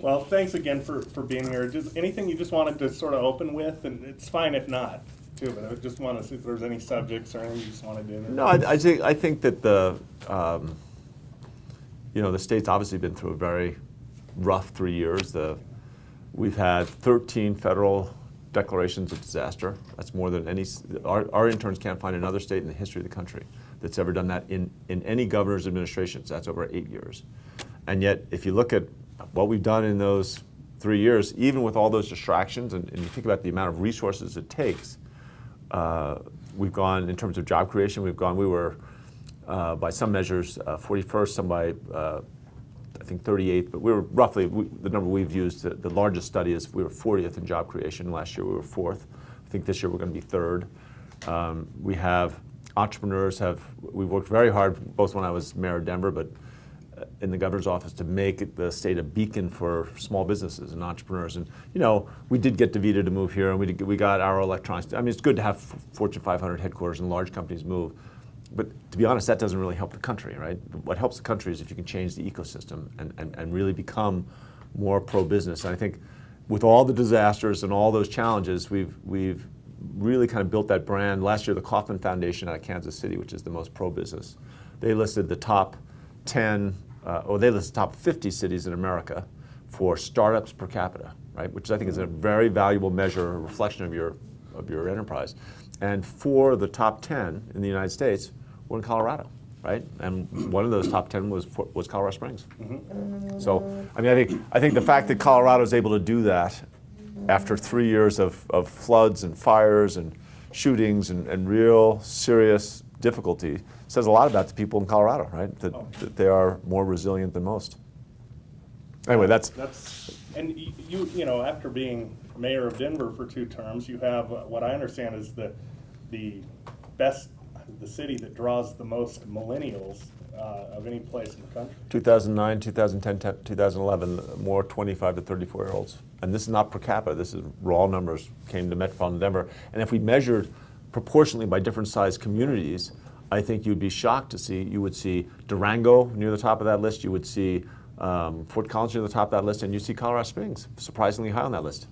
Well, thanks again for being here. Just anything you just wanted to sort of open with, and it's fine if not, too. But I just want to see if there's any subjects or anything you just wanted to. No, I think that the the state's obviously been through a very rough 3 years. We've had 13 federal declarations of disaster. That's more than any. Our interns can't find another state in the history of the country that's ever done that in any governor's administration. So that's over 8 years. And yet, if you look at what we've done in those 3 years, even with all those distractions, and you think about the amount of resources it takes, we've gone, in terms of job creation, we were, by some measures, 41st, some by, I think 38th, but we were roughly, the number we've used, the largest study is we were 40th in job creation. Last year we were 4th. I think this year we're going to be 3rd. We have entrepreneurs we've worked very hard, both when I was mayor of Denver, but in the governor's office, to make the state a beacon for small businesses and entrepreneurs. And we did get DeVita to move here, and we got Arrow Electronics. I mean, it's good to have Fortune 500 headquarters and large companies move. But to be honest, that doesn't really help the country, right? What helps the country is if you can change the ecosystem and really become more pro-business. And I think with all the disasters and all those challenges, we've really kind of built that brand. Last year, the Kauffman Foundation out of Kansas City, which is the most pro-business, they listed the top 10, they listed the top 50 cities in America for startups per capita, right? Which I think is a very valuable measure, a reflection of your enterprise. And 4 of the top 10 in the United States were in Colorado, right? And one of those top 10 was Colorado Springs. Mm-hmm. So, I mean, I think the fact that Colorado is able to do that after 3 years of floods and fires and shootings and real serious difficulty says a lot about the people in Colorado, right? That they are more resilient than most. Anyway, that's and you know, after being mayor of Denver for 2 terms, you have what I understand is the city that draws the most millennials of any place in the country. 2009, 2010, 2011, more 25 to 34-year-olds. And this is not per capita. This is raw numbers came to metropolitan Denver. And if we measured proportionally by different sized communities, I think you'd be shocked to see, you would see Durango near the top of that list, you would see Fort Collins near the top of that list, and you see Colorado Springs surprisingly high on that list.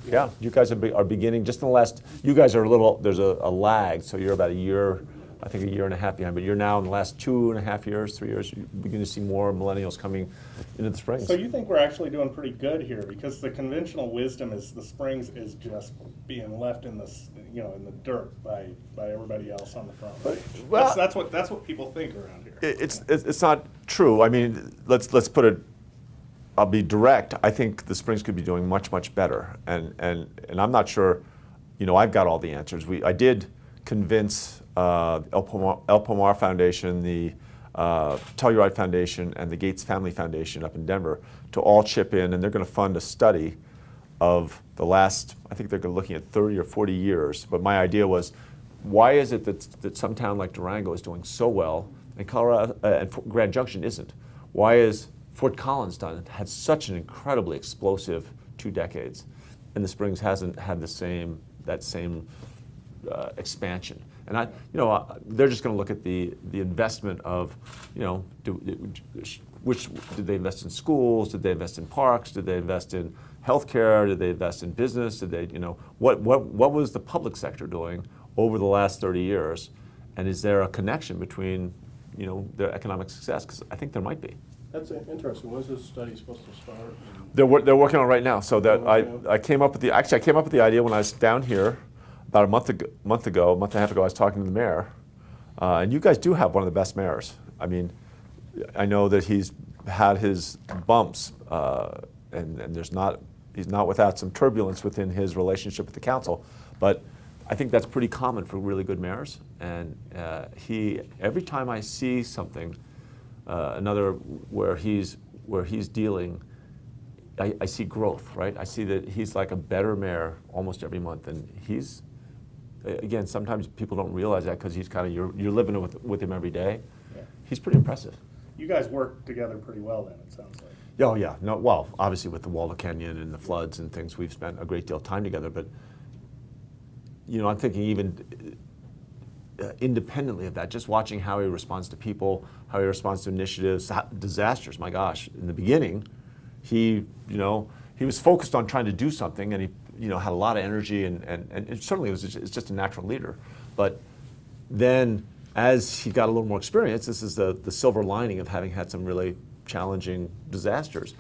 Yeah, you guys are beginning, just in the last, you guys are a little, there's a lag, so you're about a year, I think a year and a half behind, but you're now in the last 2.5 years, 3 years, you begin to see more millennials coming into the Springs. So you think we're actually doing pretty good here, because the conventional wisdom is the Springs is just being left in the, you know, in the dirt by everybody else on the front. Right? Well, that's what people think around here. It's not true. I mean, let's put it. I'll be direct. I think the Springs could be doing much much better, and I'm not sure. You know, I've got all the answers. I did convince El Pomar Foundation, the Telluride Foundation, and the Gates Family Foundation up in Denver to all chip in, and they're going to fund a study of the last, I think they're looking at 30 or 40 years. But my idea was, why is it that some town like Durango is doing so well and Colorado and Grand Junction isn't? Why is Fort Collins had such an incredibly explosive 2 decades, and the Springs hasn't had that same expansion? And they're just going to look at the investment of, did they invest in schools? Did they invest in parks? Did they invest in healthcare? Did they invest in business? Did they, what was the public sector doing over the last 30 years? And is there a connection between, their economic success? Because I think there might be. That's interesting. When is this study supposed to start? They're working on it right now. So that I came up with the idea when I was down here about a month and a half ago. I was talking to the mayor, and you guys do have one of the best mayors. I mean, I know that he's had his bumps, and he's not without some turbulence within his relationship with the council, but I think that's pretty common for really good mayors. And every time I see something, another where he's dealing, I see growth, right? I see that he's like a better mayor almost every month, and he's, again, sometimes people don't realize that because he's kind of, you're living with him every day. Yeah. He's pretty impressive. You guys work together pretty well then, it sounds like. Oh yeah, no, well, obviously with the Waldo Canyon and the floods and things, we've spent a great deal of time together, but I'm thinking even independently of that, just watching how he responds to people, how he responds to initiatives, disasters, my gosh. In the beginning, he was focused on trying to do something, and he had a lot of energy, and it certainly it's just a natural leader. But then as he got a little more experience, this is the silver lining of having had some really challenging disasters.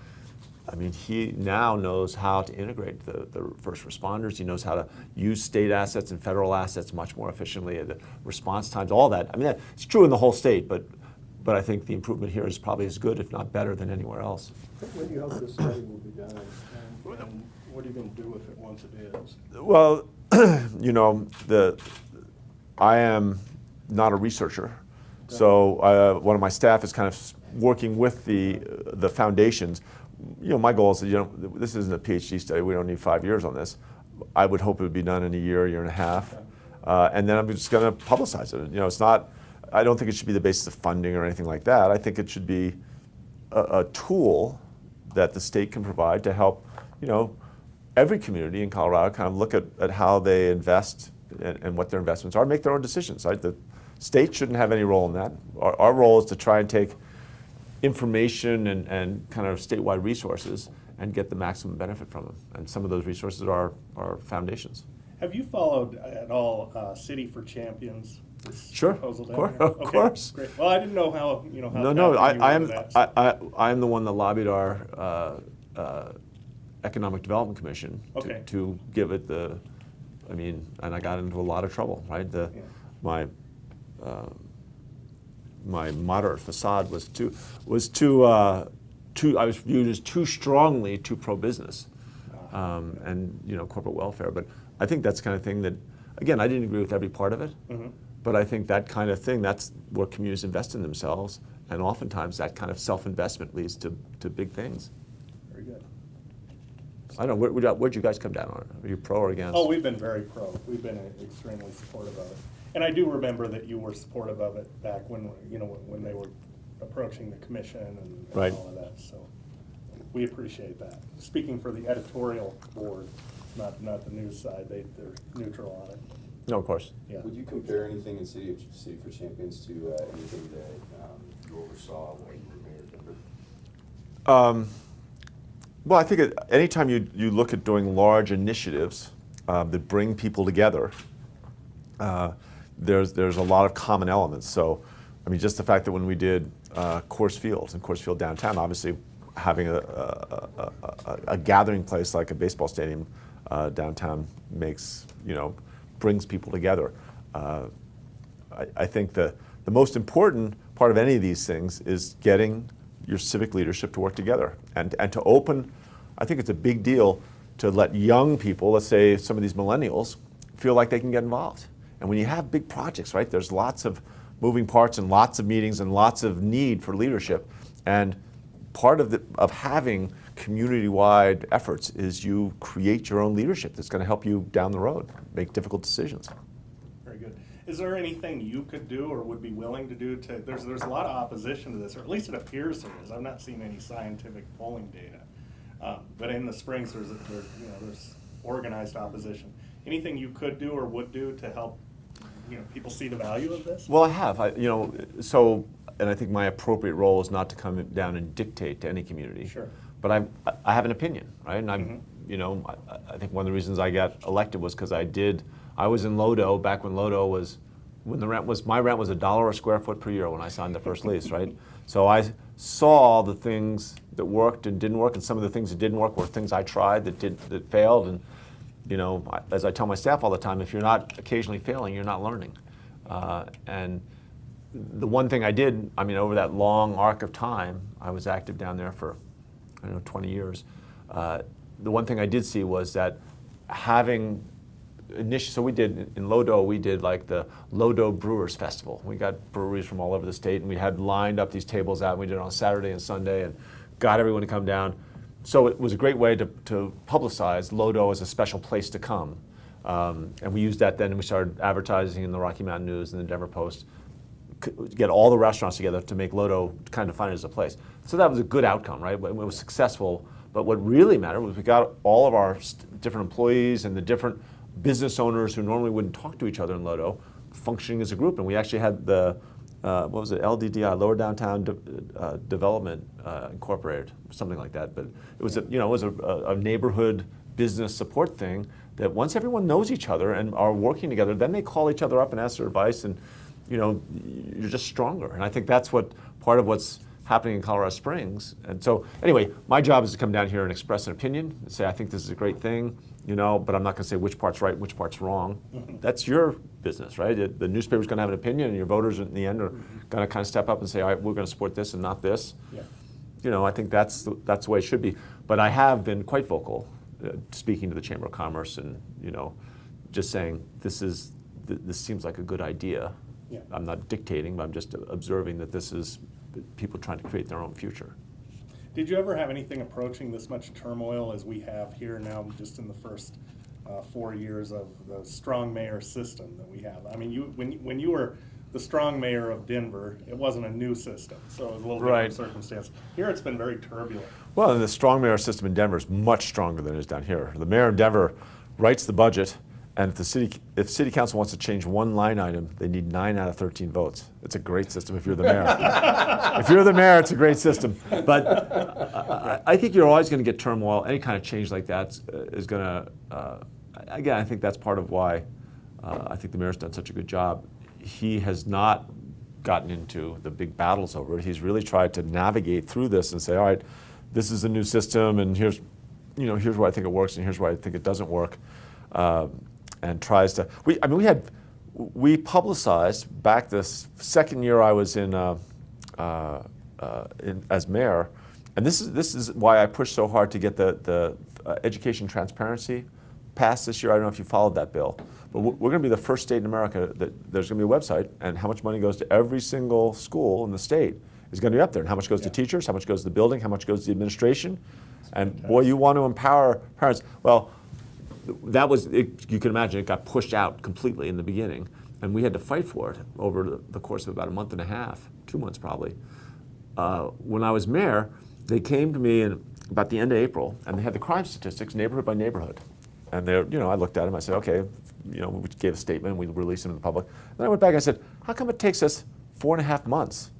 I mean, he now knows how to integrate the first responders. He knows how to use state assets and federal assets much more efficiently, the response times, all that. I mean, it's true in the whole state, but I think the improvement here is probably as good, if not better, than anywhere else. When do you hope this study will be done? And what are you going to do with it once it is? Well, I am not a researcher, so one of my staff is kind of working with the foundations. My goal is that, this isn't a PhD study. We don't need 5 years on this. I would hope it would be done in a year and a half. And then I'm just going to publicize it. It's not, I don't think it should be the basis of funding or anything like that. I think it should be a tool that the state can provide to help, every community in Colorado kind of look at how they invest and what their investments are, make their own decisions. Right? The state shouldn't have any role in that. Our role is to try and take information and kind of statewide resources and get the maximum benefit from them. And some of those resources are foundations. Have you followed at all City for Champions? Sure, Proposal down of here? course. Great. Well, I didn't know how how. No, I I'm the one that lobbied our Economic Development Commission to give it and I got into a lot of trouble, right? My moderate facade was too I was viewed as too strongly too pro-business and corporate welfare. But I think that's the kind of thing that, again, I didn't agree with every part of it, but I think that kind of thing, that's where communities invest in themselves, and oftentimes that kind of self-investment leads to big things. Very good. I don't know, where'd you guys come down on it? Are you pro or against? Oh, we've been very pro. We've been extremely supportive of it. And I do remember that you were supportive of it back when when they were approaching the commission and Right. all of that. So we appreciate that. Speaking for the editorial board, not the news side, they're neutral on it. No, of course. Yeah. Would you compare anything in City for Champions to anything that you oversaw when you were mayor of Denver? Well, I think anytime you look at doing large initiatives that bring people together, there's a lot of common elements. So, I mean, just the fact that when we did Coors Field downtown, obviously having a gathering place like a baseball stadium downtown brings people together. I think the most important part of any of these things is getting your civic leadership to work together and to open. I think it's a big deal to let young people, let's say some of these millennials, feel like they can get involved. And when you have big projects, right, there's lots of moving parts and lots of meetings and lots of need for leadership. And part of having community-wide efforts is you create your own leadership that's going to help you down the road, make difficult decisions. Very good. Is there anything you could do or would be willing to do to? There's a lot of opposition to this, or at least it appears there is. I've not seen any scientific polling data, but in the Springs there's organized opposition. Anything you could do or would do to help people see the value of this? Well, I have. And I think my appropriate role is not to come down and dictate to any community. Sure. But I have an opinion, right? And I think one of the reasons I got elected was because I was in Lodo back when Lodo was, my rent was $1 a square foot per year when I signed the first lease, right? So I saw the things that worked and didn't work, and some of the things that didn't work were things I tried that failed. And as I tell my staff all the time, if you're not occasionally failing, you're not learning. And the one thing I did, over that long arc of time, I was active down there for, 20 years. The one thing I did see was that having so we did, in Lodo, we did like the Lodo Brewers Festival. We got breweries from all over the state, and we had lined up these tables out, and we did it on Saturday and Sunday, and got everyone to come down. So it was a great way to publicize Lodo as a special place to come. And we used that then, and we started advertising in the Rocky Mountain News and the Denver Post, get all the restaurants together to make Lodo kind of find it as a place. So that was a good outcome, right? It was successful. But what really mattered was we got all of our different employees and the different business owners who normally wouldn't talk to each other in Lodo functioning as a group. And we actually had the what was it, LDDI, Lower Downtown Development Incorporated, something like that. But it was a neighborhood business support thing that once everyone knows each other and are working together, then they call each other up and ask their advice, and you're just stronger. And I think that's part of what's happening in Colorado Springs. And so anyway, my job is to come down here and express an opinion and say, I think this is a great thing, but I'm not going to say which part's right, which part's wrong. That's your business, right? The newspaper's going to have an opinion, and your voters in the end are going to kind of step up and say, all right, we're going to support this and not this. Yeah. I think that's the way it should be. But I have been quite vocal, speaking to the Chamber of Commerce and, just saying, this seems like a good idea. Yeah. I'm not dictating, but I'm just observing that this is people trying to create their own future. Did you ever have anything approaching this much turmoil as we have here now, just in the first 4 years of the strong mayor system that we have? I mean, when you were the strong mayor of Denver, it wasn't a new system, so it was a little different circumstance. Here it's been very turbulent. Well, and the strong mayor system in Denver is much stronger than it is down here. The mayor of Denver writes the budget, and if city council wants to change one line item, they need 9 out of 13 votes. It's a great system if you're the mayor. If you're the mayor, it's a great system. But I think you're always going to get turmoil. Any kind of change like that is going to, again, I think that's part of why I think the mayor's done such a good job. He has not gotten into the big battles over it. He's really tried to navigate through this and say, all right, this is a new system, and here's why I think it works, and here's why I think it doesn't work. And tries to. We publicized back this second year I was in as mayor, and this is why I pushed so hard to get the education transparency passed this year. I don't know if you followed that bill, but we're going to be the first state in America that there's going to be a website, and how much money goes to every single school in the state is going to be up there, and how much goes to teachers, how much goes to the building, how much goes to the administration, and boy, you want to empower parents. Well. That was, you can imagine, it got pushed out completely in the beginning, and we had to fight for it over the course of about a month and a half, 2 months probably. When I was mayor, they came to me in about the end of April, and they had the crime statistics neighborhood by neighborhood. And I looked at them, I said, okay, we gave a statement, we released them to the public. Then I went back and I said, how come it takes us 4.5 months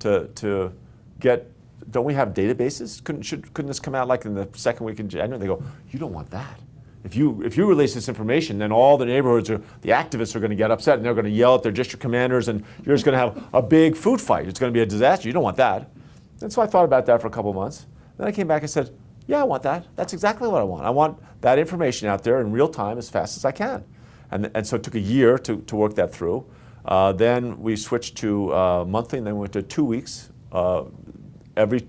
to get, don't we have databases? Couldn't this come out like in the second week in January? They go, you don't want that. If you release this information, then all the neighborhoods the activists are going to get upset, and they're going to yell at their district commanders, and you're just going to have a big food fight. It's going to be a disaster. You don't want that. And so I thought about that for a couple of months. Then I came back and said, yeah, I want that. That's exactly what I want. I want that information out there in real time as fast as I can. And so it took a year to work that through. Then we switched to monthly, and then we went to 2 weeks. Every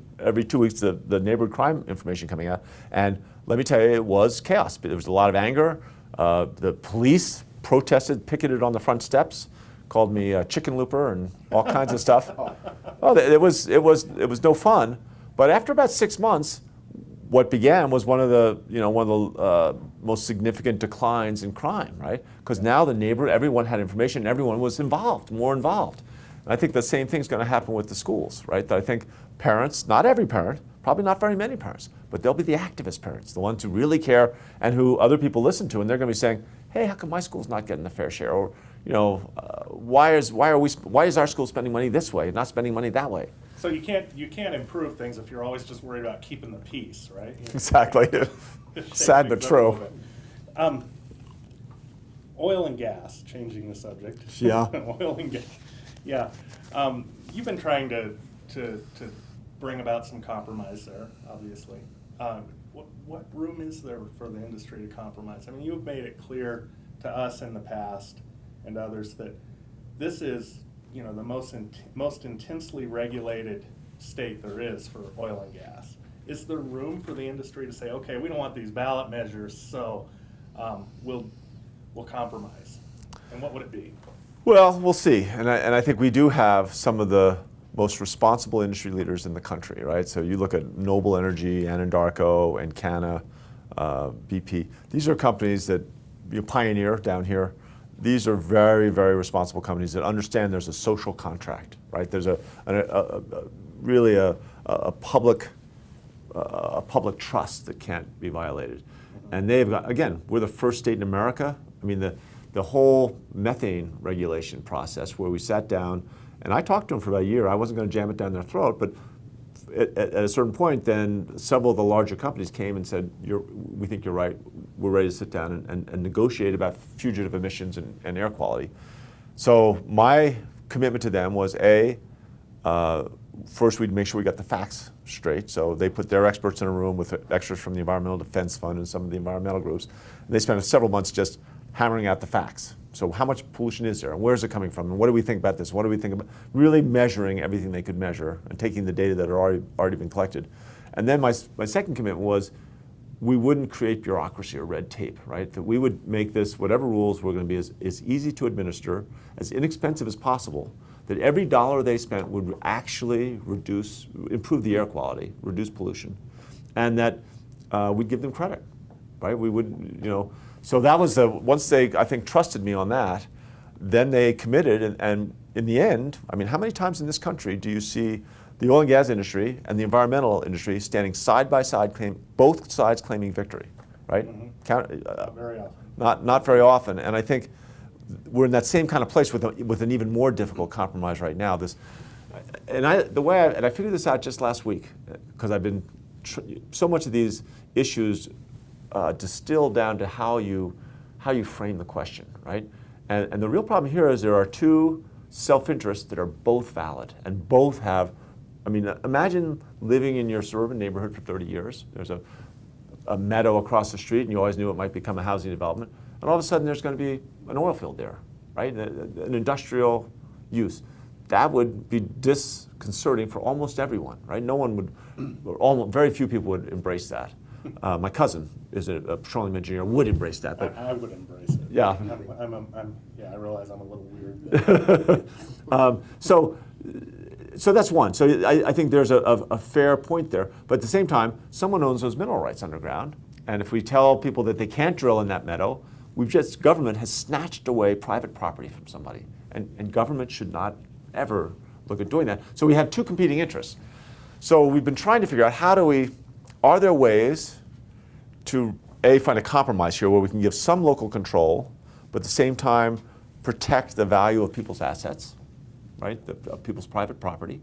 2 weeks, the neighborhood crime information coming out. And let me tell you, it was chaos. There was a lot of anger. The police protested, picketed on the front steps, called me a Hickenlooper and all kinds of stuff. Oh, it was no fun. But after about 6 months, what began was one of the most significant declines in crime, right? Because now everyone had information, and everyone was involved, more involved. And I think the same thing's going to happen with the schools, right? That I think parents, not every parent, probably not very many parents, but they'll be the activist parents, the ones who really care and who other people listen to, and they're going to be saying, hey, how come my school's not getting a fair share? Or, why is our school spending money this way, not spending money that way? So you can't improve things if you're always just worried about keeping the peace, right? Exactly. Sad but true. Oil and gas, changing the subject. Yeah. Oil and gas. Yeah. You've been trying to bring about some compromise there, obviously. What room is there for the industry to compromise? I mean, you've made it clear to us in the past and others that this is, the most intensely regulated state there is for oil and gas. Is there room for the industry to say, okay, we don't want these ballot measures, so we'll compromise? And what would it be? Well, we'll see. And I think we do have some of the most responsible industry leaders in the country, right? So you look at Noble Energy, Anadarko, Encana, BP. These are companies that Pioneer down here. These are very, very responsible companies that understand there's a social contract, right? There's really a public trust that can't be violated. And they've got, again, we're the first state in America. I mean, the whole methane regulation process, where we sat down And I talked to them for about a year. I wasn't going to jam it down their throat, but at a certain point, then several of the larger companies came and said, we think you're right. We're ready to sit down and negotiate about fugitive emissions and air quality. So my commitment to them was first we'd make sure we got the facts straight. So they put their experts in a room with experts from the Environmental Defense Fund and some of the environmental groups. And they spent several months just hammering out the facts. So how much pollution is there, and where is it coming from, and what do we think about this? What do we think about really measuring everything they could measure and taking the data that had already been collected. And then my second commitment was we wouldn't create bureaucracy or red tape, right? That we would make this, whatever rules were going to be as easy to administer, as inexpensive as possible, that every dollar they spent would actually improve the air quality, reduce pollution, and that we'd give them credit, right? We would, so that was once they, I think, trusted me on that, then they committed, and in the end, I mean, how many times in this country do you see the oil and gas industry and the environmental industry standing side by side, both sides claiming victory, right? Mm-hmm. Not very often. Not very often, and I think we're in that same kind of place with an even more difficult compromise right now. I figured this out just last week because I've been so much of these issues distilled down to how you frame the question, right? And the real problem here is there are two self-interests that are both valid and both have. I mean, imagine living in your suburban neighborhood for 30 years. There's a meadow across the street, and you always knew it might become a housing development. And all of a sudden, there's going to be an oil field there, right? An industrial use. That would be disconcerting for almost everyone, right? No one would, very few people would embrace that. My cousin is a petroleum engineer, would embrace that. But I would embrace it. Yeah. I realize I'm a little weird. So that's one. So I think there's a fair point there. But at the same time, someone owns those mineral rights underground. And if we tell people that they can't drill in that meadow, government has snatched away private property from somebody. And government should not ever look at doing that. So we have two competing interests. So we've been trying to figure out are there ways to find a compromise here where we can give some local control, but at the same time protect the value of people's assets, right? Of people's private property.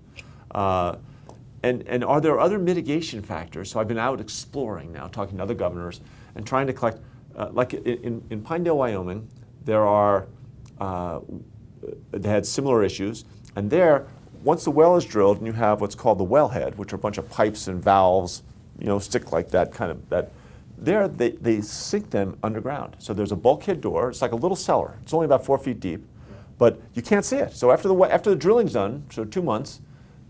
And are there other mitigation factors? So I've been out exploring now, talking to other governors, and trying to collect, like in Pinedale, Wyoming, they had similar issues. And there, once the well is drilled and you have what's called the wellhead, which are a bunch of pipes and valves, stick like that kind of, there they sink them underground. So there's a bulkhead door, it's like a little cellar. It's only about 4 feet deep, but you can't see it. So after the drilling's done, so 2 months,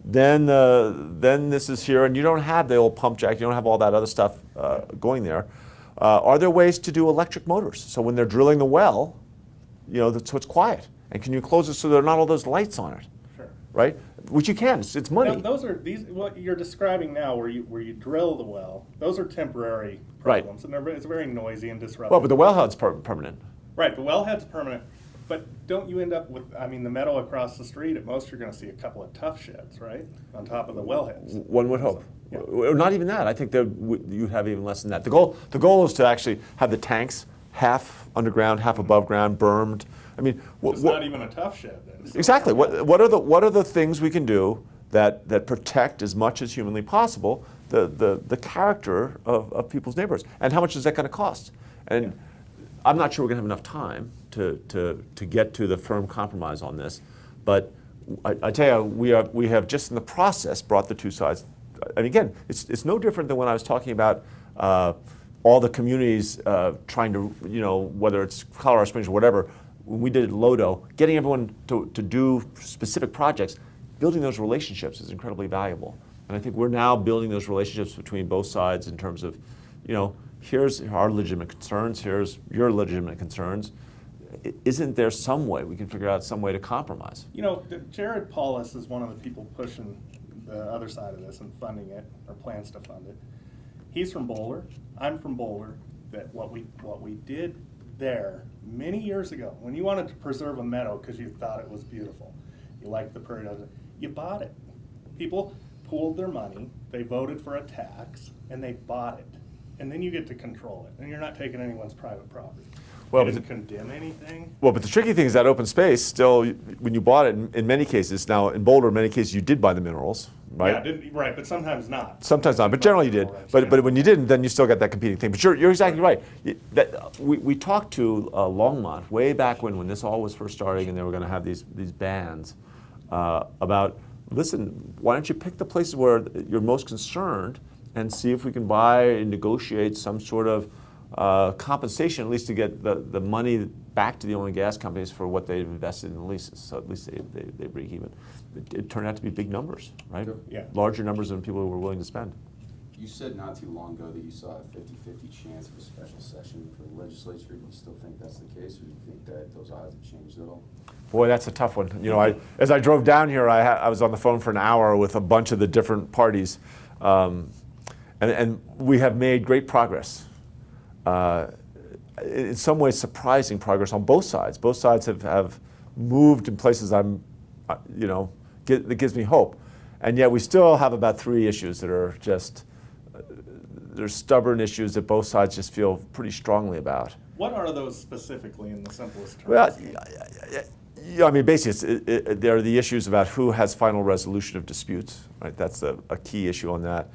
then this is here, and you don't have the old pump jack, you don't have all that other stuff going there. Are there ways to do electric motors? So when they're drilling the well, so it's quiet. And can you close it so there are not all those lights on it? Sure. Right? Which you can, it's money. Now, what you're describing now, where you drill the well, those are temporary problems, right. And it's very noisy and disruptive. Well, but the wellhead's permanent. Right, the wellhead's permanent, but don't you end up with, the meadow across the street, at most you're going to see a couple of tough sheds, right, on top of the wellheads. One would hope. Yeah. Or not even that. I think you'd have even less than that. The goal is to actually have the tanks half underground, half above ground, bermed. I mean, it's not even a tough shed then. So exactly. What are the things we can do that protect as much as humanly possible the character of people's neighborhoods, and how much is that going to cost? And yeah. I'm not sure we're going to have enough time to get to the firm compromise on this, but I tell you, we have just in the process brought the two sides. And again, it's no different than when I was talking about all the communities trying to, whether it's Colorado Springs or whatever. When we did Lodo, getting everyone to do specific projects, building those relationships is incredibly valuable. And I think we're now building those relationships between both sides in terms of, here's our legitimate concerns, here's your legitimate concerns. Isn't there some way we can figure out some way to compromise? Jared Paulus is one of the people pushing the other side of this and funding it, or plans to fund it. He's from Boulder, I'm from Boulder. That what we did there many years ago, when you wanted to preserve a meadow because you thought it was beautiful, you liked the prairie, you bought it. People pooled their money, they voted for a tax, and they bought it. And then you get to control it, and you're not taking anyone's private property. Well, They didn't condemn anything. Well, but the tricky thing is that open space still, when you bought it, in many cases, now in Boulder, in many cases, you did buy the minerals, right? Yeah, right, but sometimes not. Sometimes not, but generally you did. But when you didn't, then you still got that competing thing. But you're exactly right. We talked to Longmont way back when this all was first starting, and they were going to have these bans about, listen, why don't you pick the places where you're most concerned and see if we can buy and negotiate some sort of compensation, at least to get the money back to the oil and gas companies for what they've invested in the leases. So at least they break even. It turned out to be big numbers, right? Sure. Yeah. Larger numbers than people were willing to spend. You said not too long ago that you saw a 50-50 chance of a special session for the legislature. Do you still think that's the case, or do you think that those odds have changed at all? Boy, that's a tough one. You know, as I drove down here, I was on the phone for an hour with a bunch of the different parties, and we have made great progress. In some ways, surprising progress on both sides. Both sides have moved in places that gives me hope. And yet we still have about 3 issues that are just, they're stubborn issues that both sides just feel pretty strongly about. What are those specifically in the simplest terms? Well, yeah, I mean, basically, there are the issues about who has final resolution of disputes, right? That's a key issue on that.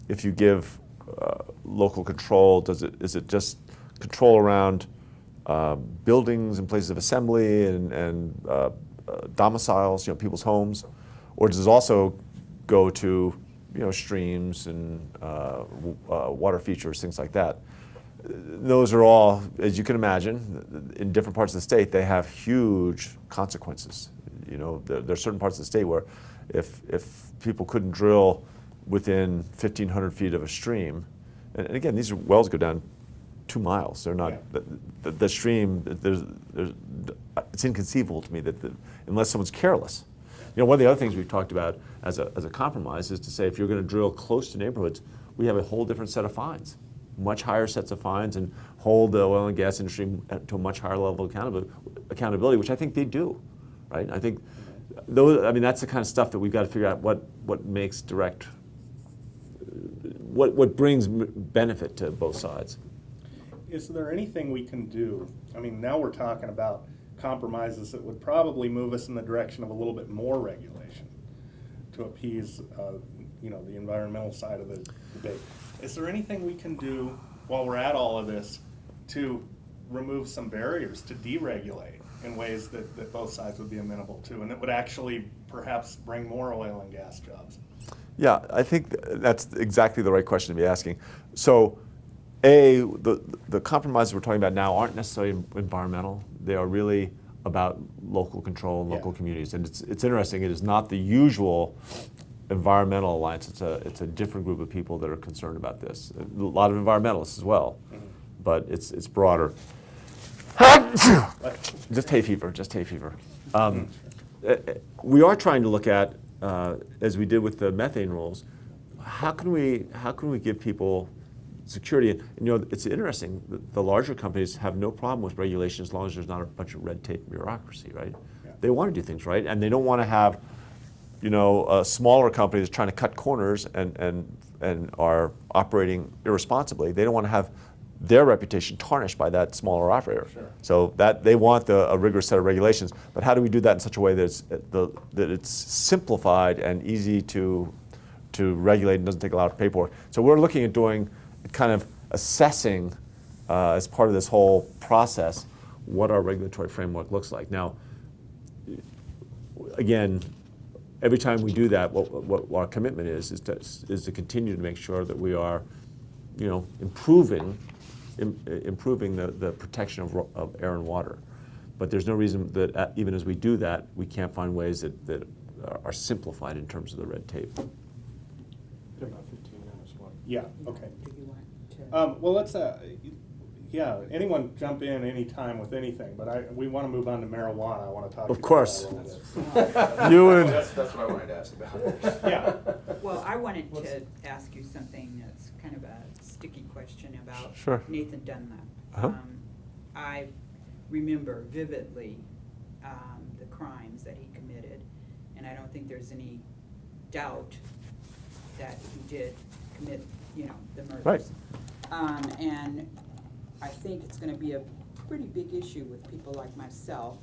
If you give local control, is it just control around buildings and places of assembly and domiciles, people's homes, or does it also go to streams and water features, things like that? Those are all, as you can imagine, in different parts of the state, they have huge consequences. There are certain parts of the state where if people couldn't drill within 1,500 feet of a stream, and again, these wells go down 2 miles. They're not, the stream, it's inconceivable to me that unless someone's careless. One of the other things we've talked about as a compromise is to say if you're going to drill close to neighborhoods, we have a whole different set of fines, much higher sets of fines, and hold the oil and gas industry to a much higher level of accountability, which I think they do, right? I think that's the kind of stuff that we've got to figure out what makes direct, what brings benefit to both sides. Is there anything we can do? I mean, now we're talking about compromises that would probably move us in the direction of a little bit more regulation to appease, the environmental side of the debate. Is there anything we can do while we're at all of this to remove some barriers, to deregulate in ways that both sides would be amenable to, and that would actually perhaps bring more oil and gas jobs? Yeah, I think that's exactly the right question to be asking. So, the compromises we're talking about now aren't necessarily environmental. They are really about local control and local communities. And it's interesting. It is not the usual environmental alliance. It's a different group of people that are concerned about this. A lot of environmentalists as well, but it's broader. Just hay fever. We are trying to look at, as we did with the methane rules, how can we give people security? And, it's interesting. The larger companies have no problem with regulation as long as there's not a bunch of red tape and bureaucracy, right? Yeah. They want to do things right, and they don't want to have, a smaller company that's trying to cut corners and are operating irresponsibly. They don't want to have their reputation tarnished by that smaller operator. Sure. So that they want a rigorous set of regulations. But how do we do that in such a way that it's simplified and easy to regulate and doesn't take a lot of paperwork? So we're looking at doing kind of assessing as part of this whole process what our regulatory framework looks like. Now, again, every time we do that, what our commitment is to continue to make sure that we are, improving the protection of air and water. But there's no reason that even as we do that, we can't find ways that are simplified in terms of the red tape. About 15 minutes. Yeah, okay. Do you want to? Well, let's, anyone jump in anytime with anything, but we want to move on to marijuana. I want to talk Of to course. you about that a little bit. You and That's what I wanted to ask about. Yeah. Well, I wanted to ask you something that's kind of a sticky question about Sure. Nathan Dunlap. Uh-huh. I remember vividly the crimes that he committed, and I don't think there's any doubt that he did commit, the murders. Right. And I think it's gonna be a pretty big issue with people like myself,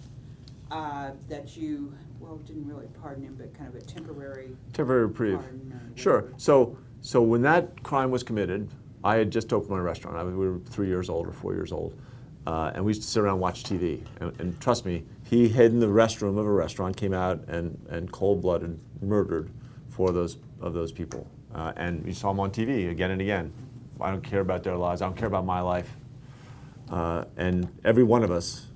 that you, well, didn't really pardon him, but kind of a temporary reprieve. pardon or Sure. whatever. So when that crime was committed, I had just opened my restaurant. We were 3 years old or 4 years old. And we used to sit around and watch TV. And trust me, he hid in the restroom of a restaurant, came out and cold-blooded murdered 4 of those people. And you saw him on TV again and again. I don't care about their lives. I don't care about my life. And every one of us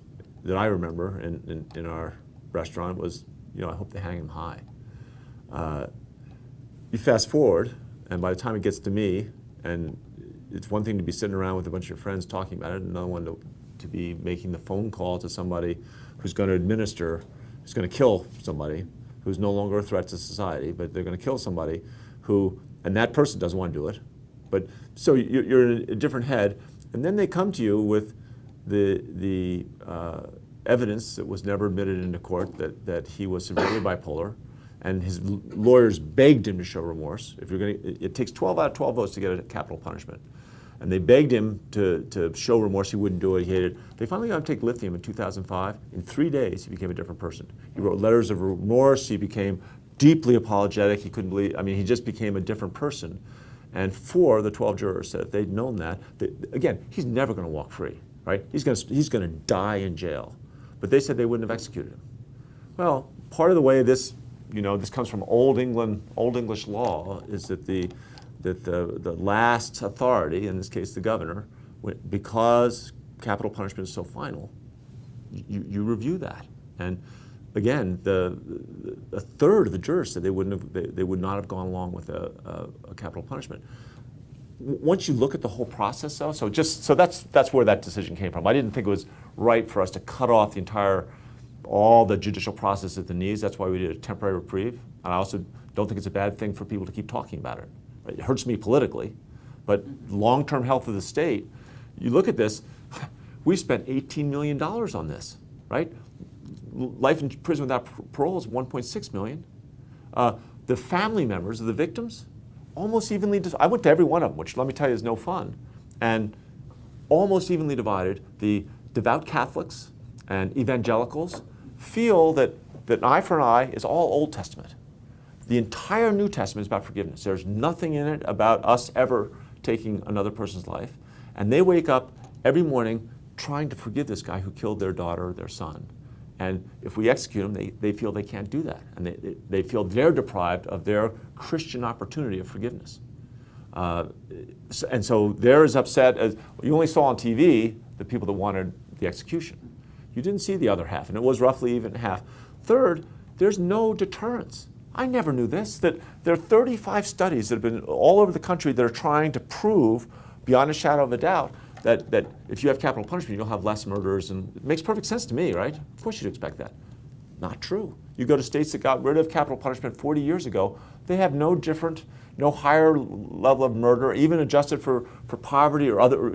that I remember in our restaurant was, I hope they hang him high. You fast forward, and by the time it gets to me, and it's one thing to be sitting around with a bunch of your friends talking about it, and another one to be making the phone call to somebody who's going to kill somebody, who's no longer a threat to society, but they're going to kill somebody and that person doesn't want to do it. But so you're in a different head, and then they come to you with the evidence that was never admitted into court that he was severely bipolar, and his lawyers begged him to show remorse. It takes 12 out of 12 votes to get a capital punishment. And they begged him to show remorse. He wouldn't do it. He hated it. They finally got him to take lithium in 2005. In 3 days, he became a different person. He wrote letters of remorse. He became deeply apologetic. He couldn't believe. He just became a different person. And 4 of the 12 jurors said if they'd known that, again, he's never going to walk free, right? He's going to die in jail. But they said they wouldn't have executed him. Well, part of the way this comes from Old English law, is that the last authority, in this case the governor, because capital punishment is so final, you review that. And again, a third of the jurors said they would not have gone along with a capital punishment. Once you look at the whole process, though, so that's where that decision came from. I didn't think it was right for us to cut off all the judicial process at the knees. That's why we did a temporary reprieve. And I also don't think it's a bad thing for people to keep talking about it. It hurts me politically, but long-term health of the state, you look at this, we spent $18 million on this, right? Life in prison without parole is $1.6 million. The family members of the victims, almost evenly divided. I went to every one of them, which let me tell you is no fun, and almost evenly divided. The devout Catholics and evangelicals feel that an eye for an eye is all Old Testament. The entire New Testament is about forgiveness. There's nothing in it about us ever taking another person's life. And they wake up every morning trying to forgive this guy who killed their daughter or their son. And if we execute them, they feel they can't do that. And they feel they're deprived of their Christian opportunity of forgiveness. And so they're as upset as, you only saw on TV the people that wanted the execution. You didn't see the other half, and it was roughly even half. Third, there's no deterrence. I never knew this, that there are 35 studies that have been all over the country that are trying to prove, beyond a shadow of a doubt, that if you have capital punishment, you'll have less murders, and it makes perfect sense to me, right? Of course you'd expect that. Not true. You go to states that got rid of capital punishment 40 years ago, they have no higher level of murder, even adjusted for poverty or other,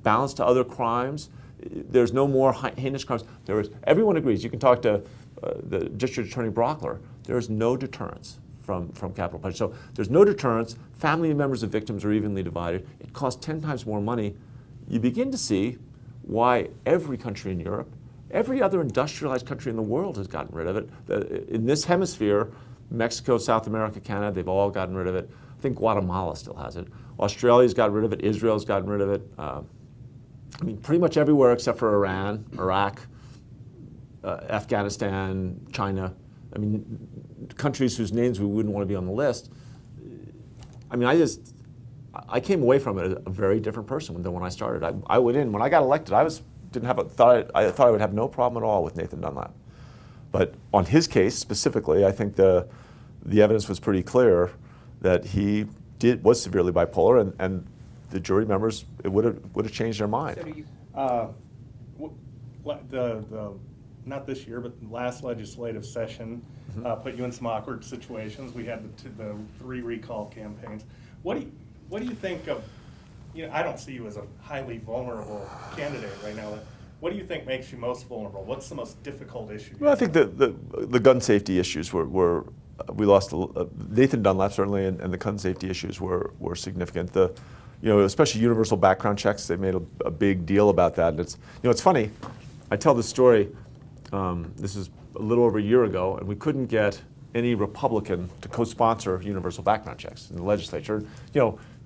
balanced to other crimes. There's no more heinous crimes. Everyone agrees. You can talk to the District Attorney Brockler. There's no deterrence from capital punishment. So there's no deterrence. Family members of victims are evenly divided. It costs 10 times more money. You begin to see why every country in Europe, every other industrialized country in the world has gotten rid of it. In this hemisphere, Mexico, South America, Canada, they've all gotten rid of it. I think Guatemala still has it. Australia's got rid of it. Israel's gotten rid of it. Pretty much everywhere except for Iran, Iraq, Afghanistan, China. Countries whose names we wouldn't want to be on the list. I came away from it a very different person than when I started. When I got elected, I thought I would have no problem at all with Nathan Dunlap. But on his case specifically, I think the evidence was pretty clear that he was severely bipolar, and the jury members, it would have changed their mind. So do you, not this year, but last legislative session put you in some awkward situations. We had the 3 recall campaigns. What do you think of? I don't see you as a highly vulnerable candidate right now. What do you think makes you most vulnerable? What's the most difficult issue? Well, I think the gun safety issues were we lost Nathan Dunlap certainly, and the gun safety issues were significant. especially universal background checks. They made a big deal about that. And it's funny. I tell this story. This is a little over a year ago, and we couldn't get any Republican to co-sponsor universal background checks in the legislature.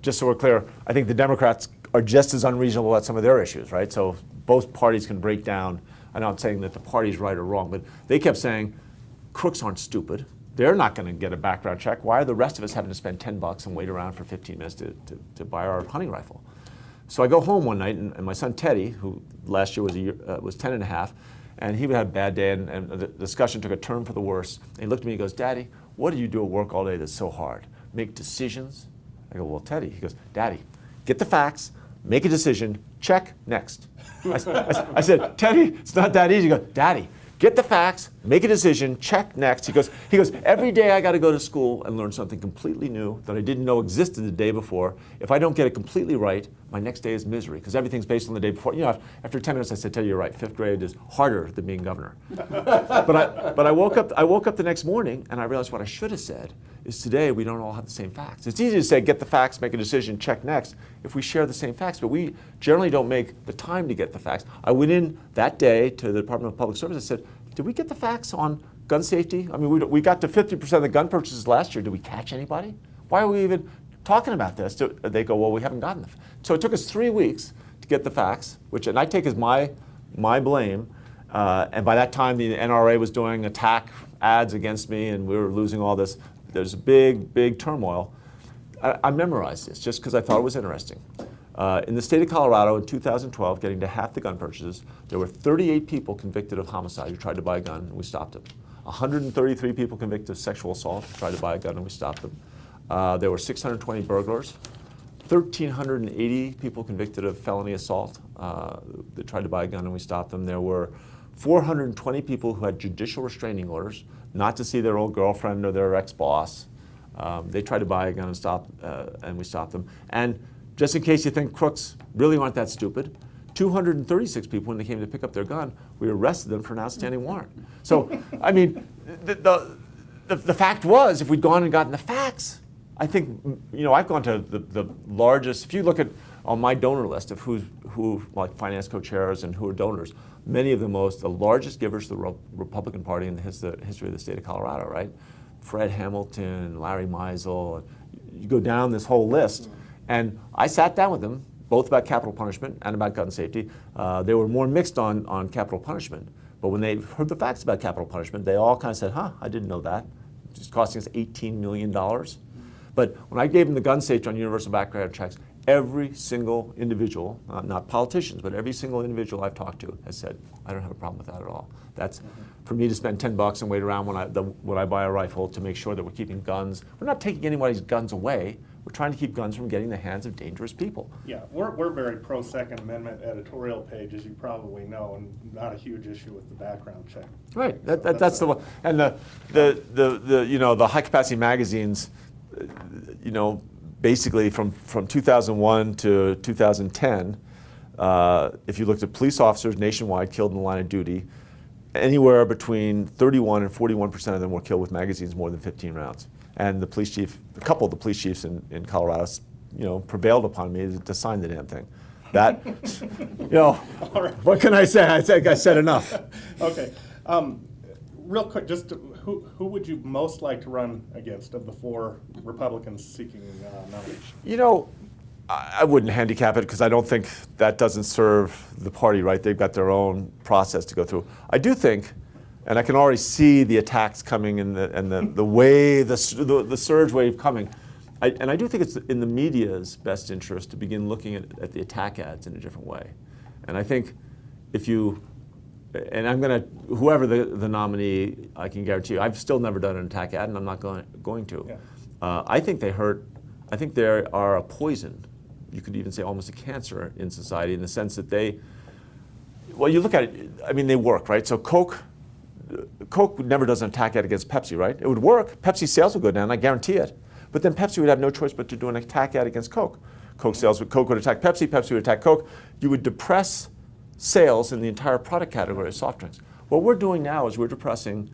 Just so we're clear, I think the Democrats are just as unreasonable at some of their issues, right? So both parties can break down. I'm not saying that the party's right or wrong, but they kept saying, crooks aren't stupid. They're not going to get a background check. Why are the rest of us having to spend $10 and wait around for 15 minutes to buy our hunting rifle? So I go home one night, and my son Teddy, who last year was 10 and a half, and he had a bad day, and the discussion took a turn for the worse. And he looked at me and goes, Daddy, what do you do at work all day that's so hard? Make decisions? I go, well, Teddy. He goes, Daddy, get the facts, make a decision, check, next. I said, Teddy, it's not that easy. He goes, Daddy, get the facts, make a decision, check, next. He goes, every day I got to go to school and learn something completely new that I didn't know existed the day before. If I don't get it completely right, my next day is misery, because everything's based on the day before. After 10 minutes, I said, Teddy, you're right. 5th grade is harder than being governor. But I woke up the next morning, and I realized what I should have said is today we don't all have the same facts. It's easy to say, get the facts, make a decision, check next, if we share the same facts, but we generally don't make the time to get the facts. I went in that day to the Department of Public Service and said, did we get the facts on gun safety? I mean, we got to 50% of the gun purchases last year. Did we catch anybody? Why are we even talking about this? They go, well, we haven't gotten them. So it took us 3 weeks to get the facts, and I take as my blame. And by that time, the NRA was doing attack ads against me, and we were losing all this. There's big turmoil. I memorized this just because I thought it was interesting. In the state of Colorado in 2012, getting to half the gun purchases, there were 38 people convicted of homicide who tried to buy a gun, and we stopped them. 133 people convicted of sexual assault who tried to buy a gun, and we stopped them. There were 620 burglars, 1,380 people convicted of felony assault that tried to buy a gun, and we stopped them. There were 420 people who had judicial restraining orders, not to see their old girlfriend or their ex-boss. They tried to buy a gun and we stopped them. And just in case you think crooks really aren't that stupid, 236 people, when they came to pick up their gun, we arrested them for an outstanding warrant. So, I mean, the fact was, if we'd gone and gotten the facts, I think, I've gone to the largest, if you look at on my donor list of who like finance co-chairs and who are donors, many of the largest givers to the Republican Party in the history of the state of Colorado, right? Fred Hamilton, Larry Meisel, you go down this whole list. And I sat down with them, both about capital punishment and about gun safety. They were more mixed on capital punishment. But when they heard the facts about capital punishment, they all kind of said, I didn't know that. It's costing us $18 million. But when I gave them the gun safety on universal background checks, every single individual, not politicians, but every single individual I've talked to has said, I don't have a problem with that at all. That's for me to spend $10 and wait around when I buy a rifle to make sure that we're keeping guns. We're not taking anybody's guns away. We're trying to keep guns from getting in the hands of dangerous people. Yeah, we're very pro-Second Amendment editorial page, as you probably know, and not a huge issue with the background check. Right, that's the one. And the high capacity magazines, basically from 2001 to 2010, if you looked at police officers nationwide killed in the line of duty, anywhere between 31 and 41% of them were killed with magazines more than 15 rounds. And a couple of the police chiefs in Colorado, prevailed upon me to sign the damn thing. That, Right. What can I say? I think I said enough. Okay. Real quick, who would you most like to run against of the 4 Republicans seeking nomination? I wouldn't handicap it because I don't think that doesn't serve the party, right? They've got their own process to go through. I do think, and I can already see the attacks coming and the way, the surge wave coming. And I do think it's in the media's best interest to begin looking at the attack ads in a different way. And I think and I'm going to, whoever the nominee, I can guarantee you, I've still never done an attack ad, and I'm not going to. Yeah. I think they hurt. I think they are a poison. You could even say almost a cancer in society, in the sense that you look at it, I mean, they work, right? So Coke never does an attack ad against Pepsi, right? It would work. Pepsi sales would go down, I guarantee it. But then Pepsi would have no choice but to do an attack ad against Coke. Coke would attack Pepsi, Pepsi would attack Coke. You would depress sales in the entire product category of soft drinks. What we're doing now is we're depressing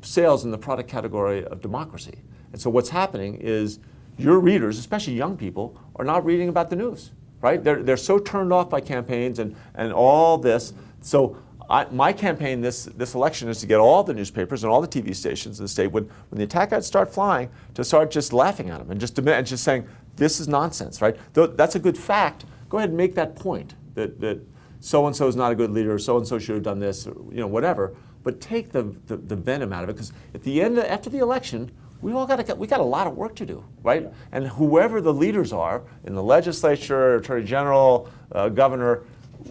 sales in the product category of democracy. And so what's happening is your readers, especially young people, are not reading about the news, right? They're so turned off by campaigns and all this. So my campaign this election is to get all the newspapers and all the TV stations in the state, when the attack ads start flying, to start just laughing at them and just saying, this is nonsense, right? That's a good fact. Go ahead and make that point, that so-and-so is not a good leader, so-and-so should have done this, or, whatever. But take the venom out of it, because at the end, after the election, we got a lot of work to do, right? Yeah. And whoever the leaders are in the legislature, attorney general, governor,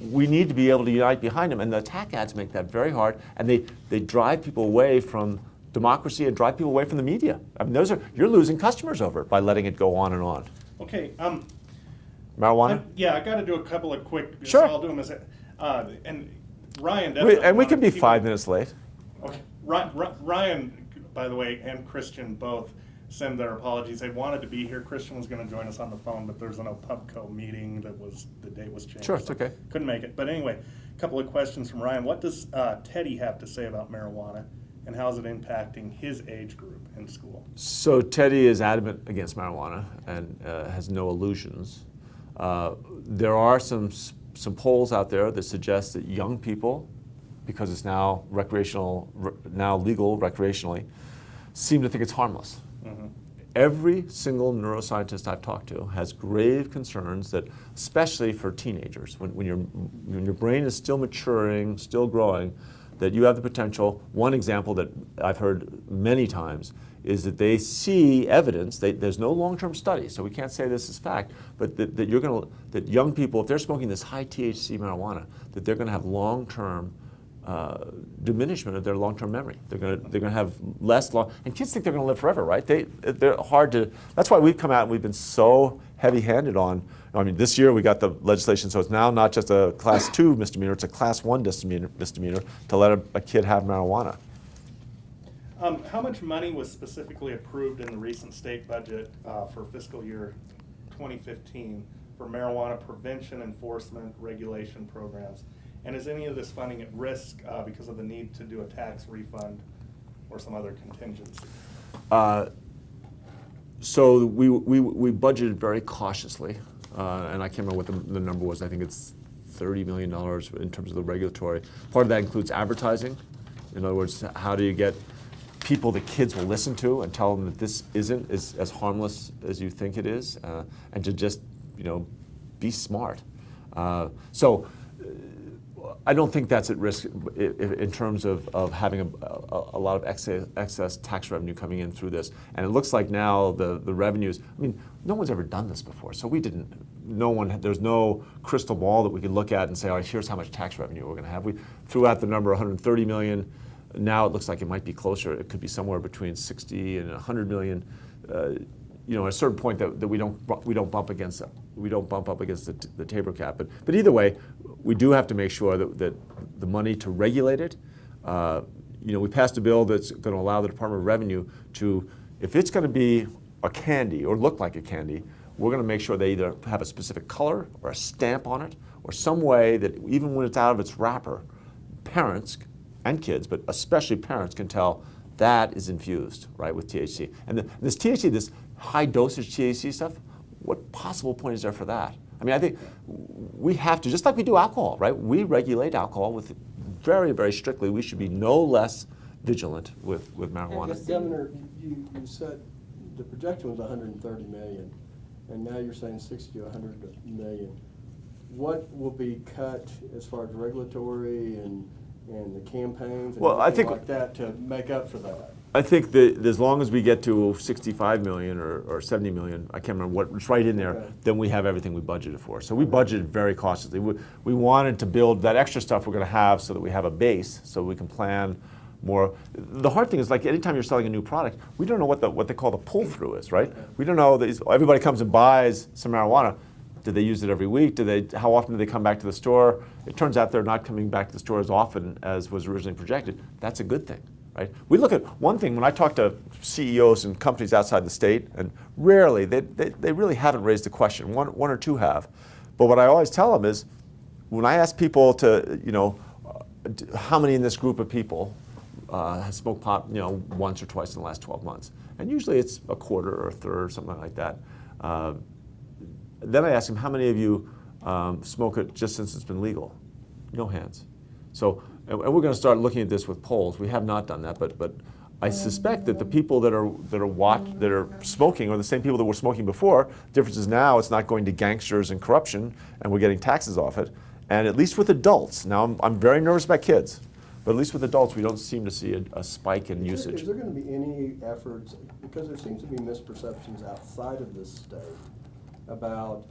we need to be able to unite behind them. And the attack ads make that very hard, and they drive people away from democracy and drive people away from the media. I mean, you're losing customers over it by letting it go on and on. Okay. Marijuana? I got to do a couple of quick. Sure. So I'll do them as and Ryan definitely. We can be 5 minutes late. Okay. Ryan, by the way, and Christian both send their apologies. They wanted to be here. Christian was going to join us on the phone, but there's an OPUBCO meeting the date was changed. Sure, it's okay. Couldn't make it. But anyway, a couple of questions from Ryan. What does Teddy have to say about marijuana, and how is it impacting his age group in school? So Teddy is adamant against marijuana and has no illusions. There are some polls out there that suggest that young people, because it's now legal recreationally, seem to think it's harmless. Mm-hmm. Every single neuroscientist I've talked to has grave concerns that, especially for teenagers, when your brain is still maturing, still growing, that you have the potential. One example that I've heard many times is that they see evidence. There's no long-term study, so we can't say this is fact, but that young people, if they're smoking this high THC marijuana, that they're going to have long-term diminishment of their long-term memory. They're going to have less long, and kids think they're going to live forever, right? They're hard to. That's why we've come out and we've been so heavy-handed on. I mean, this year we got the legislation, so it's now not just a class 2 misdemeanor; it's a class 1 misdemeanor to let a kid have marijuana. How much money was specifically approved in the recent state budget for fiscal year 2015 for marijuana prevention, enforcement, regulation programs? And is any of this funding at risk because of the need to do a tax refund or some other contingency? So we budgeted very cautiously, and I can't remember what the number was. I think it's $30 million in terms of the regulatory. Part of that includes advertising. In other words, how do you get people that kids will listen to and tell them that this isn't as harmless as you think it is, and to just be smart. So I don't think that's at risk in terms of having a lot of excess tax revenue coming in through this. And it looks like now the revenues, I mean, no one's ever done this before, so there's no crystal ball that we can look at and say, all right, here's how much tax revenue we're going to have. We threw out the number 130 million. Now it looks like it might be closer. It could be somewhere between 60 and 100 million. At a certain point that we don't bump against the Tabor cap. But either way, we do have to make sure that the money to regulate it. We passed a bill that's going to allow the Department of Revenue to, if it's going to be a candy or look like a candy, we're going to make sure they either have a specific color or a stamp on it, or some way that even when it's out of its wrapper, parents and kids, but especially parents, can tell that is infused, right, with THC. And this THC, this high dosage THC stuff, what possible point is there for that? I mean, I think we have to, just like we do alcohol, right? We regulate alcohol with very, very strictly. We should be no less vigilant with marijuana. Governor, you said the projection was 130 million, and now you're saying 60 to 100 million. What will be cut as far as regulatory and the campaigns and like that to make up for that? I think that as long as we get to 65 million or 70 million, I can't remember what's right in there, then we have everything we budgeted for. So we budgeted very cautiously. We wanted to build that extra stuff we're going to have so that we have a base so we can plan more. The hard thing is, like, anytime you're selling a new product, we don't know what they call the pull-through is, right? We don't know that everybody comes and buys some marijuana. Do they use it every week? How often do they come back to the store? It turns out they're not coming back to the store as often as was originally projected. That's a good thing, right? We look at one thing, when I talk to CEOs and companies outside the state, and rarely, they really haven't raised the question. One or two have. But what I always tell them is, when I ask people to, how many in this group of people has smoked pot, once or twice in the last 12 months. And usually it's a quarter or a third or something like that. Then I ask them, how many of you smoke it just since it's been legal? No hands. So, and we're going to start looking at this with polls. We have not done that, but I suspect that the people that are smoking are the same people that were smoking before. The difference is now it's not going to gangsters and corruption, and we're getting taxes off it. And at least with adults, now I'm very nervous about kids, but at least with adults, we don't seem to see a spike in usage. Is there going to be any efforts, because there seems to be misperceptions outside of this state about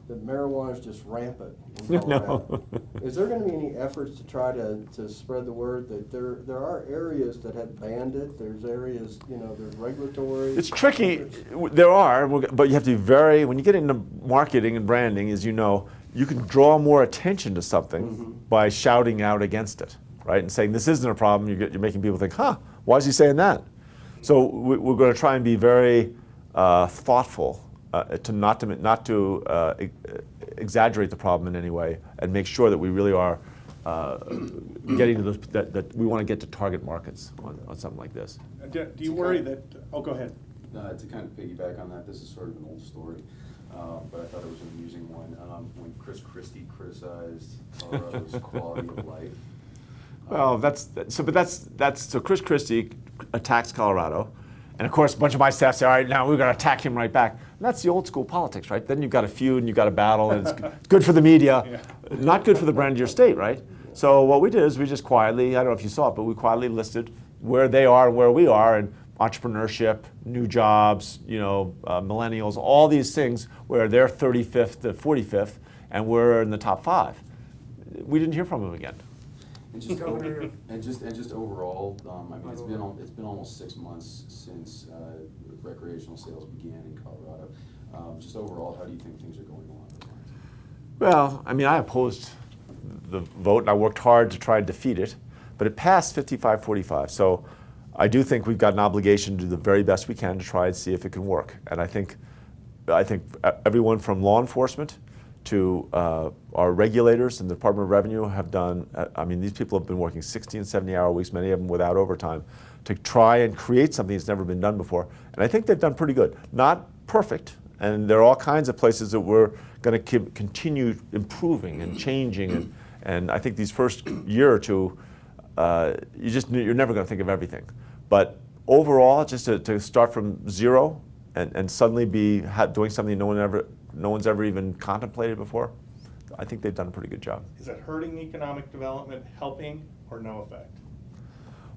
that marijuana is just rampant in Colorado. No. Is there going to be any efforts to try to spread the word that there are areas that have banned it? There's areas, there's regulatory. It's tricky. There are, but you have to be very, when you get into marketing and branding, as you know, you can draw more attention to something by shouting out against it, right? And saying this isn't a problem, you're making people think, why is he saying that? So we're going to try and be very thoughtful to not to exaggerate the problem in any way, and make sure that we really are getting to that we want to get to target markets on something like this. Do you worry that? Oh, go ahead. To kind of piggyback on that, this is sort of an old story, but I thought it was an amusing one. When Chris Christie criticized Colorado's quality of life. Well, so Chris Christie attacks Colorado. And of course, a bunch of my staff say, all right, now we're going to attack him right back. And that's the old school politics, right? Then you've got a feud and you've got a battle, and it's good for the media, not good for the brand of your state, right? So what we did is we just quietly, I don't know if you saw it, but we quietly listed where they are and where we are, and entrepreneurship, new jobs, millennials, all these things where they're 35th to 45th, and we're in the top 5. We didn't hear from them again. And just overall, it's been almost 6 months since recreational sales began in Colorado. Just overall, how do you think things are going along those lines? Well, I opposed the vote, and I worked hard to try and defeat it, but it passed 55-45. So I do think we've got an obligation to do the very best we can to try and see if it can work. And I think everyone from law enforcement to our regulators and the Department of Revenue have done, these people have been working 60 and 70-hour weeks, many of them without overtime, to try and create something that's never been done before. And I think they've done pretty good. Not perfect, and there are all kinds of places that we're going to continue improving and changing. And I think these first year or two, you're never going to think of everything. But overall, just to start from zero and suddenly be doing something no one's ever even contemplated before, I think they've done a pretty good job. Is it hurting economic development, helping, or no effect?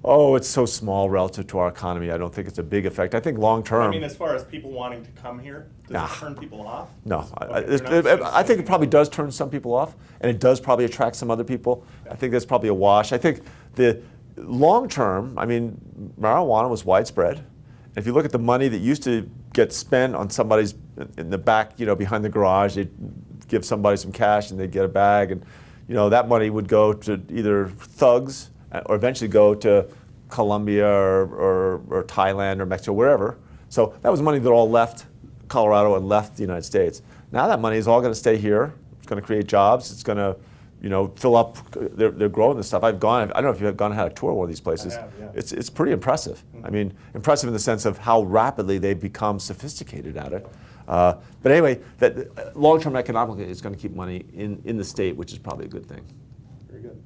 Oh, it's so small relative to our economy. I don't think it's a big effect. I think long term. As far as people wanting to come here, does it turn people off? No, Okay, I think it probably does turn some people off, and it does probably attract some other people. I think that's probably a wash. I think the long term, marijuana was widespread. If you look at the money that used to get spent on somebody's in the back, behind the garage, they'd give somebody some cash and they'd get a bag, and that money would go to either thugs or eventually go to Colombia or Thailand or Mexico, wherever. So that was money that all left Colorado and left the United States. Now that money is all going to stay here. It's going to create jobs. It's going to fill up. They're growing this stuff. I don't know if you've gone and had a tour of one of these places. I have, yeah. It's pretty impressive. Impressive in the sense of how rapidly they've become sophisticated at it. But anyway, that long-term economically is going to keep money in the state, which is probably a good thing. Very good.